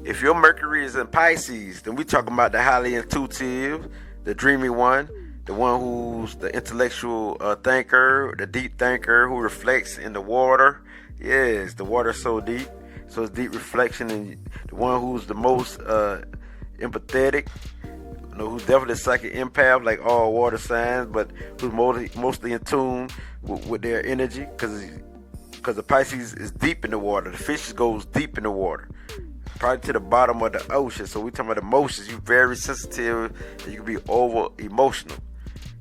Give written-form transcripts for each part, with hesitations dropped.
If your Mercury is in Pisces, then we talking about the highly intuitive, the dreamy one, the one who's the intellectual thinker, the deep thinker who reflects in the water. Yes, the water's so deep, so it's deep reflection, and the one who's the most empathetic, who's definitely a psychic empath, like all water signs, but who's mostly in tune with their energy, because the Pisces is deep in the water. The fish goes deep in the water, probably to the bottom of the ocean. So we talking about emotions. You're very sensitive, and you can be over emotional.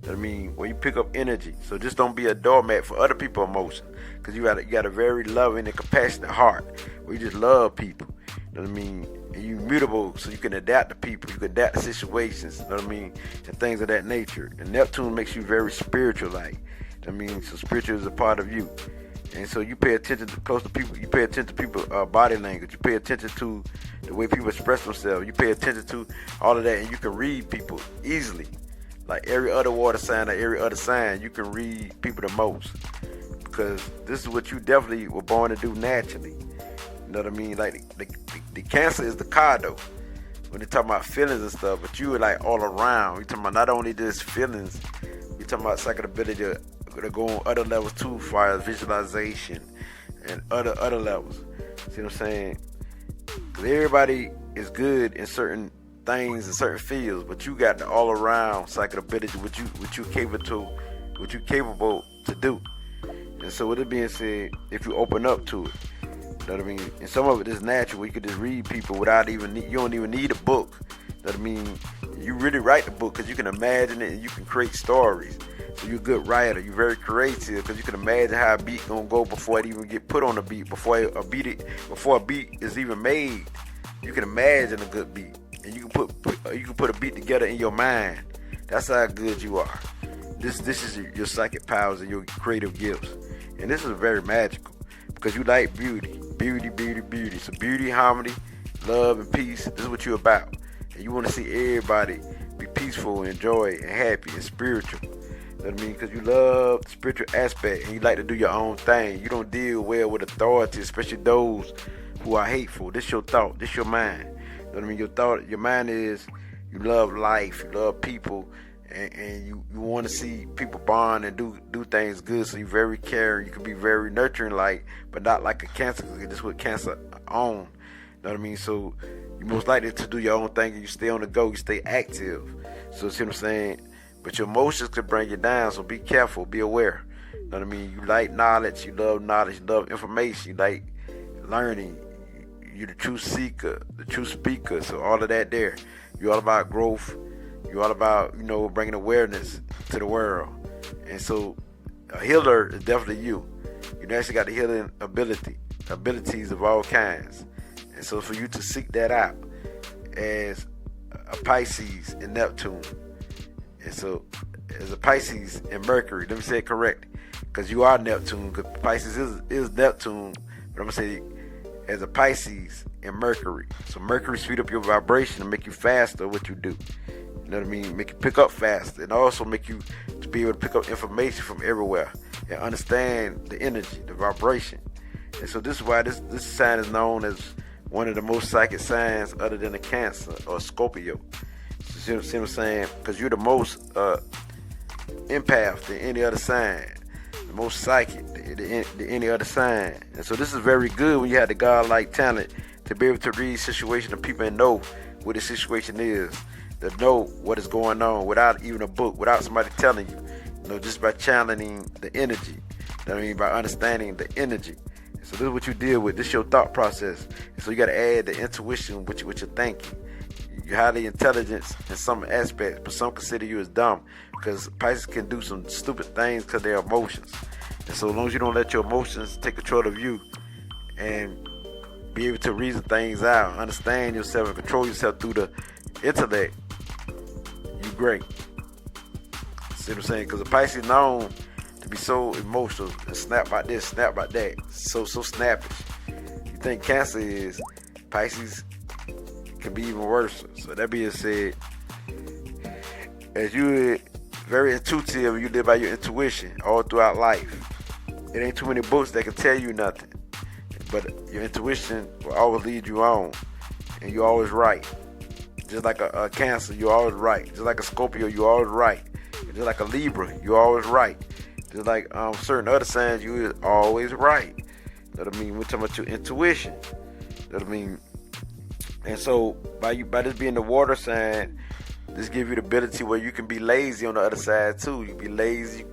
You know what I mean? When you pick up energy, so just don't be a doormat for other people's emotions, because you got a very loving and compassionate heart, where you just love people. You know what I mean? And you mutable, so you can adapt to people, you can adapt to situations. You know what I mean? And things of that nature. And Neptune makes you very spiritual, like. You know what I mean? So spiritual is a part of you. And so you pay attention to close to people. You pay attention to people's body language. You pay attention to the way people express themselves. You pay attention to all of that, and you can read people easily. Like every other water sign or every other sign, you can read people the most, because this is what you definitely were born to do naturally. You know what I mean? Like the Cancer is the cardo when they talk about feelings and stuff, but you are like all around. You talking about not only just feelings, you talking about psychic ability to go on other levels too, as far as visualization and other levels. See what I'm saying? Because everybody is good in certain things in certain fields, but you got the all around psychic ability, what you capable to do. And so with it being said, if you open up to it, you know what I mean? And some of it is natural, where you can just read people without you don't even need a book. You know what I mean? You really write the book because you can imagine it and you can create stories. So you're a good writer. You're very creative because you can imagine how a beat gonna go before it even get put on the beat, before a beat is even made. You can imagine a good beat, and you can put a beat together in your mind. That's how good you are. This is your psychic powers and your creative gifts, and this is very magical because you like beauty. So beauty, harmony, love, and peace. This is what you're about, and you want to see everybody be peaceful and joy and happy and spiritual. You know what I mean? Because you love the spiritual aspect and you like to do your own thing. You don't deal well with authority, especially those who are hateful. This your thought. This your mind. You know what I mean? Your mind is you love life, you love people, and you want to see people bond and do things good. So you're very caring. You can be very nurturing, but not like a Cancer. Because this is what Cancer own. You know what I mean? So you're most likely to do your own thing and you stay on the go. You stay active. So see what I'm saying? But your emotions could bring you down, so be careful, be aware. You know what I mean? You like knowledge, you love information, you like learning. You're the true seeker, the true speaker, so all of that there. You're all about growth. You're all about, bringing awareness to the world. And so a healer is definitely you. You actually got the healing abilities of all kinds. And so for you to seek that out as a Pisces and Neptune, and so, as a Pisces and Mercury, let me say it correct, because you are Neptune, because Pisces is Neptune, but I'm going to say as a Pisces and Mercury. So Mercury speed up your vibration and make you faster what you do. You know what I mean? Make you pick up faster, and also make you to be able to pick up information from everywhere and understand the energy, the vibration. And so this is why this sign is known as one of the most psychic signs other than the Cancer or Scorpio. See what I'm saying? Because you're the most empath than any other sign, the most psychic than any other sign. And so this is very good when you have the godlike talent to be able to read situations of people and know what the situation is, to know what is going on without even a book, without somebody telling you, just by channeling the energy. You know what I mean? By understanding the energy. And so this is what you deal with. This is your thought process. And so you got to add the intuition with your thinking. You're highly intelligent in some aspects, but some consider you as dumb, because Pisces can do some stupid things because they're emotions. And so as long as you don't let your emotions take control of you and be able to reason things out, understand yourself and control yourself through the intellect, you're great. See what I'm saying? Because the Pisces is known to be so emotional and snap about this, snap about that, so snappish. You think Cancer is, Pisces can be even worse. So that being said, as you're very intuitive and you live by your intuition all throughout life, it ain't too many books that can tell you nothing, but your intuition will always lead you on. and you're always right. Just like a Cancer, you're always right. Just like a Scorpio, you're always right. Just like a Libra, you're always right. Just like certain other signs, you're always right. You know what I mean? We're talking about your intuition. You know what I mean? And so by this being the water sign, this gives you the ability where you can be lazy on the other side too. You can be lazy.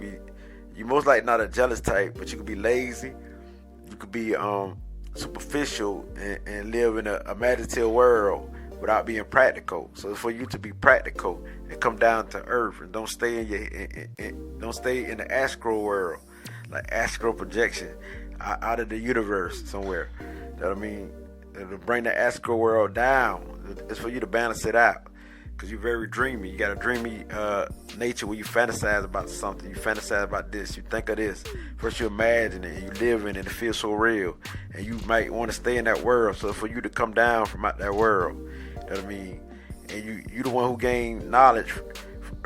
You most likely not a jealous type, but you can be lazy. You could be superficial and live in a imaginative world without being practical. So it's for you to be practical and come down to earth and don't stay in the astral world, like astral projection out of the universe somewhere. You know what I mean? To bring the astral world down. It's for you to balance it out. Because you're very dreamy. You got a dreamy nature where you fantasize about something. You fantasize about this. You think of this. First you imagine it and you live in it and it feels so real. And you might want to stay in that world. So for you to come down from out that world, you know what I mean? And you the one who gained knowledge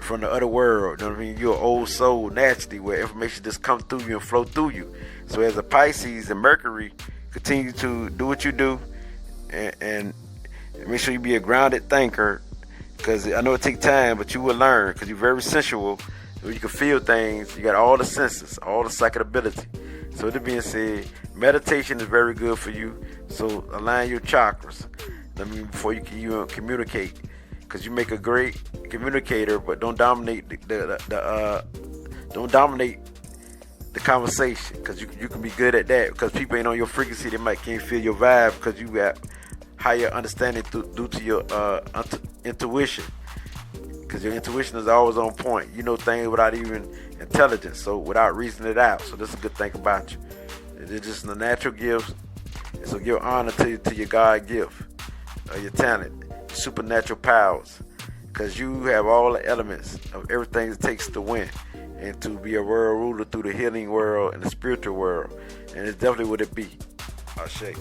from the other world. You know what I mean? You're an old soul naturally where information just comes through you and flow through you. So as a Pisces and Mercury, continue to do what you do and make sure you be a grounded thinker. Because I know it takes time, but you will learn because you're very sensual. You can feel things. You got all the senses, all the psychic ability. So that being said, meditation is very good for you. So align your chakras. I mean, before you can even communicate, because you make a great communicator, but don't dominate don't dominate the conversation. Because you can be good at that. Because people ain't on your frequency, they can't feel your vibe because you got higher understanding due to your intuition, because your intuition is always on point. You know things without even intelligence, so without reasoning it out. So this is a good thing about you. It's just the natural gifts. So give honor to your God gift, your talent, your supernatural powers, because you have all the elements of everything it takes to win and to be a world ruler through the healing world and the spiritual world. And it's definitely what it be. Ashe.